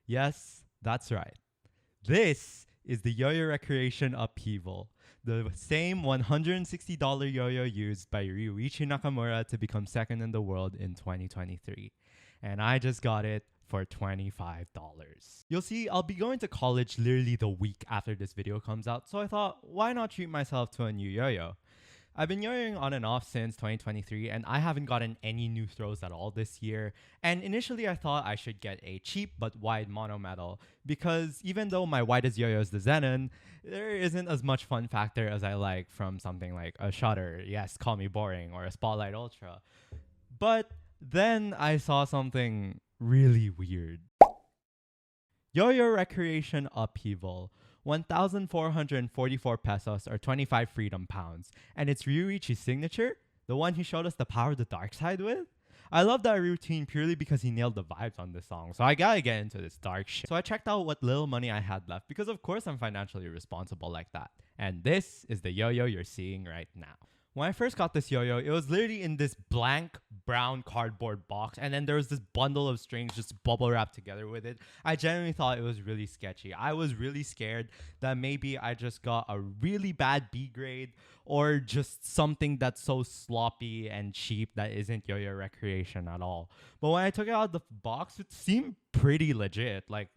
Yes, that's right. This is the Yoyorecreation Upheaval, the same $160 yo-yo used by Ryuichi Nakamura to become second in the world in 2023. And I just got it for $25. You'll see, I'll be going to college literally the week after this video comes out, so I thought, why not treat myself to a new yo-yo? I've been yo-yoing on and off since 2023, and I haven't gotten any new throws at all this year. And initially, I thought I should get a cheap but wide mono metal, because even though my widest yo-yo is the Zenon, there isn't as much fun factor as I like from something like a Shutter, yes, call me boring, or a Spotlight Ultra. But then I saw something really weird. Yoyorecreation Upheaval, 1,444 pesos or 25 freedom pounds. And it's Ryuichi's signature, the one he showed us the power of the dark side with. I love that routine purely because he nailed the vibes on this song, so I gotta get into this dark shit. So I checked out what little money I had left because of course I'm financially responsible like that. And this is the yo-yo you're seeing right now. When I first got this yo-yo, it was literally in this blank brown cardboard box, and then there was this bundle of strings just bubble wrapped together with it. I genuinely thought it was really sketchy. I was really scared that maybe I just got a really bad B grade or just something that's so sloppy and cheap that isn't Yoyorecreation at all. But when I took it out of the box, it seemed pretty legit. Like,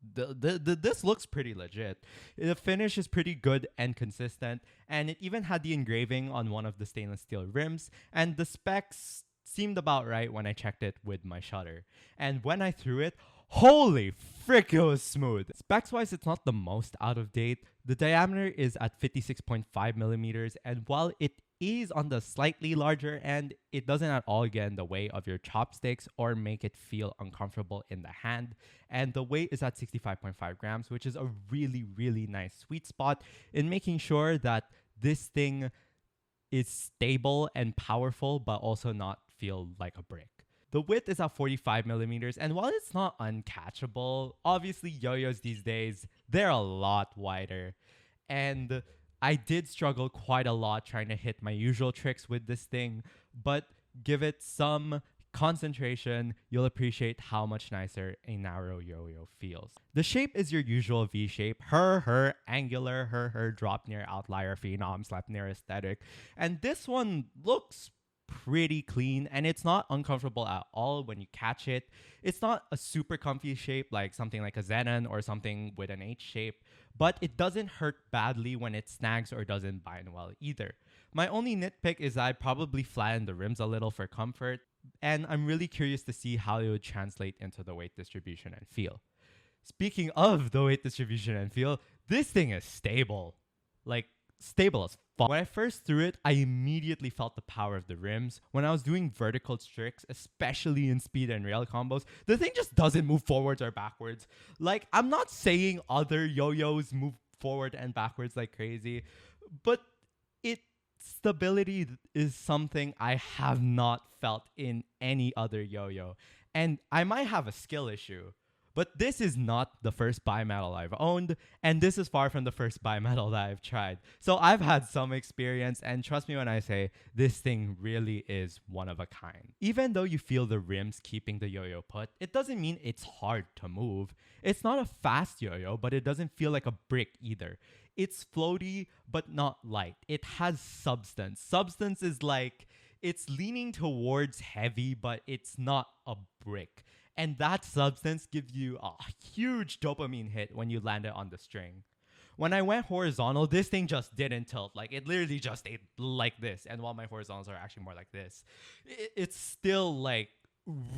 this looks pretty legit. The finish is pretty good and consistent, and it even had the engraving on one of the stainless steel rims, and the specs seemed about right when I checked it with my shutter. And when I threw it, holy frick, it was smooth. Specs wise, it's not the most out of date. The diameter is at 56.5 millimeters, and while it is on the slightly larger end, it doesn't at all get in the way of your chopsticks or make it feel uncomfortable in the hand. And the weight is at 65.5 grams, which is a really, really nice sweet spot in making sure that this thing is stable and powerful, but also not feel like a brick. The width is at 45 millimeters, and while it's not uncatchable, obviously yo-yos these days, they're a lot wider. And I did struggle quite a lot trying to hit my usual tricks with this thing, but give it some concentration, you'll appreciate how much nicer a narrow yo-yo feels. The shape is your usual V shape, her, angular, her, drop near outlier phenom, slap near aesthetic. And this one looks pretty clean, and it's not uncomfortable at all when you catch it. It's not a super comfy shape like something like a Zenon or something with an H shape, but it doesn't hurt badly when it snags or doesn't bind well either. My only nitpick is I probably flattened the rims a little for comfort, and I'm really curious to see how it would translate into the weight distribution and feel. Speaking of the weight distribution and feel, this thing is stable. Like, stable as fuck. When I first threw it, I immediately felt the power of the rims. When I was doing vertical tricks, especially in speed and rail combos, the thing just doesn't move forwards or backwards. Like, I'm not saying other yo-yos move forward and backwards like crazy, but its stability is something I have not felt in any other yo-yo. And I might have a skill issue, but this is not the first bimetal I've owned, and this is far from the first bimetal that I've tried. So I've had some experience, and trust me when I say this thing really is one of a kind. Even though you feel the rims keeping the yo-yo put, it doesn't mean it's hard to move. It's not a fast yo-yo, but it doesn't feel like a brick either. It's floaty, but not light. It has substance. Substance is like, it's leaning towards heavy, but it's not a brick. And that substance gives you a huge dopamine hit when you land it on the string. When I went horizontal, this thing just didn't tilt. Like, it literally just stayed like this. And while my horizontals are actually more like this, it's still like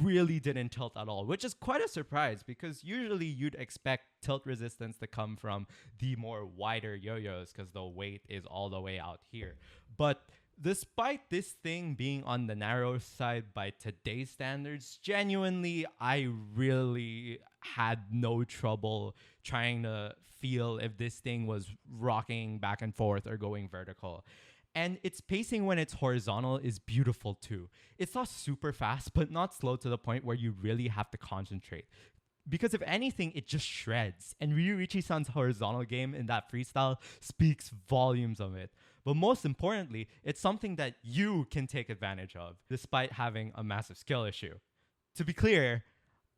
really didn't tilt at all, which is quite a surprise because usually you'd expect tilt resistance to come from the more wider yo-yos because the weight is all the way out here. But despite this thing being on the narrow side by today's standards, genuinely, I really had no trouble trying to feel if this thing was rocking back and forth or going vertical. And its pacing when it's horizontal is beautiful too. It's not super fast, but not slow to the point where you really have to concentrate. Because if anything, it just shreds. And Ryuichi-san's horizontal game in that freestyle speaks volumes of it. But most importantly, it's something that you can take advantage of, despite having a massive skill issue. To be clear,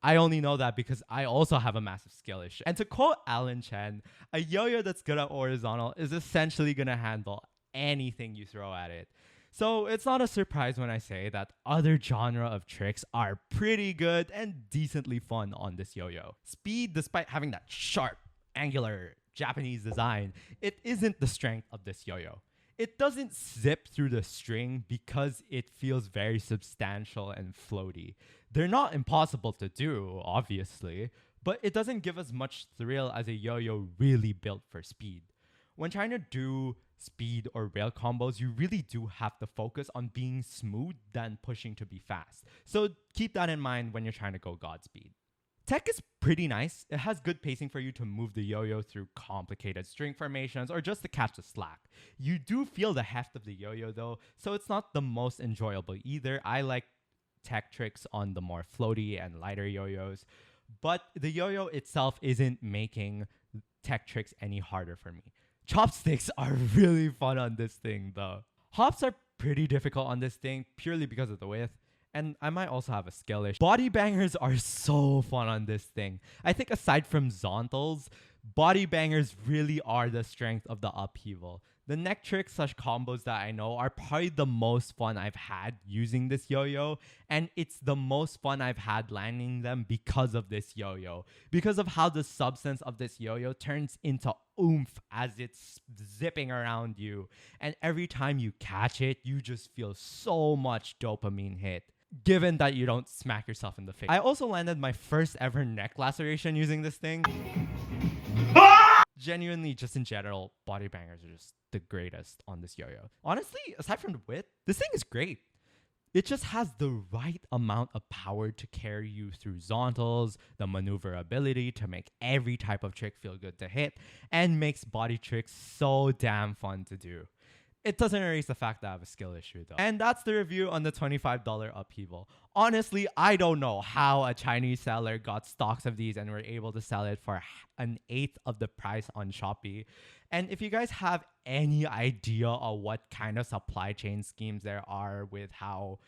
I only know that because I also have a massive skill issue. And to quote Alan Chen, a yo-yo that's good at horizontal is essentially going to handle anything you throw at it. So it's not a surprise when I say that other genre of tricks are pretty good and decently fun on this yo-yo. Speed, despite having that sharp, angular Japanese design, it isn't the strength of this yo-yo. It doesn't zip through the string because it feels very substantial and floaty. They're not impossible to do, obviously, but it doesn't give us much thrill as a yo-yo really built for speed. When trying to do speed or rail combos, you really do have to focus on being smooth than pushing to be fast. So keep that in mind when you're trying to go Godspeed. Tech is pretty nice. It has good pacing for you to move the yo-yo through complicated string formations or just to catch the slack. You do feel the heft of the yo-yo though, so it's not the most enjoyable either. I like tech tricks on the more floaty and lighter yo-yos, but the yo-yo itself isn't making tech tricks any harder for me. Chopsticks are really fun on this thing though. Hops are pretty difficult on this thing purely because of the width. And I might also have a skill issue. Body bangers are so fun on this thing. I think aside from zontals, body bangers really are the strength of the upheaval. The neck tricks / combos that I know are probably the most fun I've had using this yo-yo, and it's the most fun I've had landing them because of this yo-yo. Because of how the substance of this yo-yo turns into oomph as it's zipping around you. And every time you catch it, you just feel so much dopamine hit, given that you don't smack yourself in the face. I also landed my first ever neck laceration using this thing. Genuinely, just in general, body bangers are just the greatest on this yo-yo. Honestly, aside from the width, this thing is great. It just has the right amount of power to carry you through zontals, the maneuverability to make every type of trick feel good to hit, and makes body tricks so damn fun to do. It doesn't erase the fact that I have a skill issue though. And that's the review on the $25 upheaval. Honestly, I don't know how a Chinese seller got stocks of these and were able to sell it for an eighth of the price on Shopee. And if you guys have any idea of what kind of supply chain schemes there are with how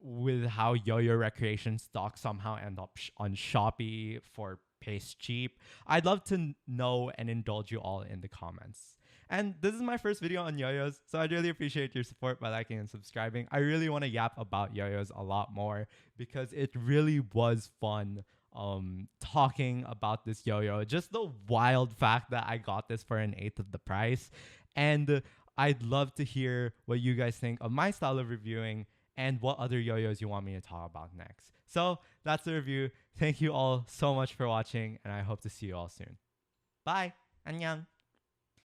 Yoyorecreation stocks somehow end up on Shopee for paste cheap, I'd love to know and indulge you all in the comments. And this is my first video on yo-yos, so I'd really appreciate your support by liking and subscribing. I really want to yap about yo-yos a lot more because it really was fun talking about this yo-yo. Just the wild fact that I got this for an eighth of the price. And I'd love to hear what you guys think of my style of reviewing and what other yo-yos you want me to talk about next. So that's the review. Thank you all so much for watching, and I hope to see you all soon. Bye! 안녕!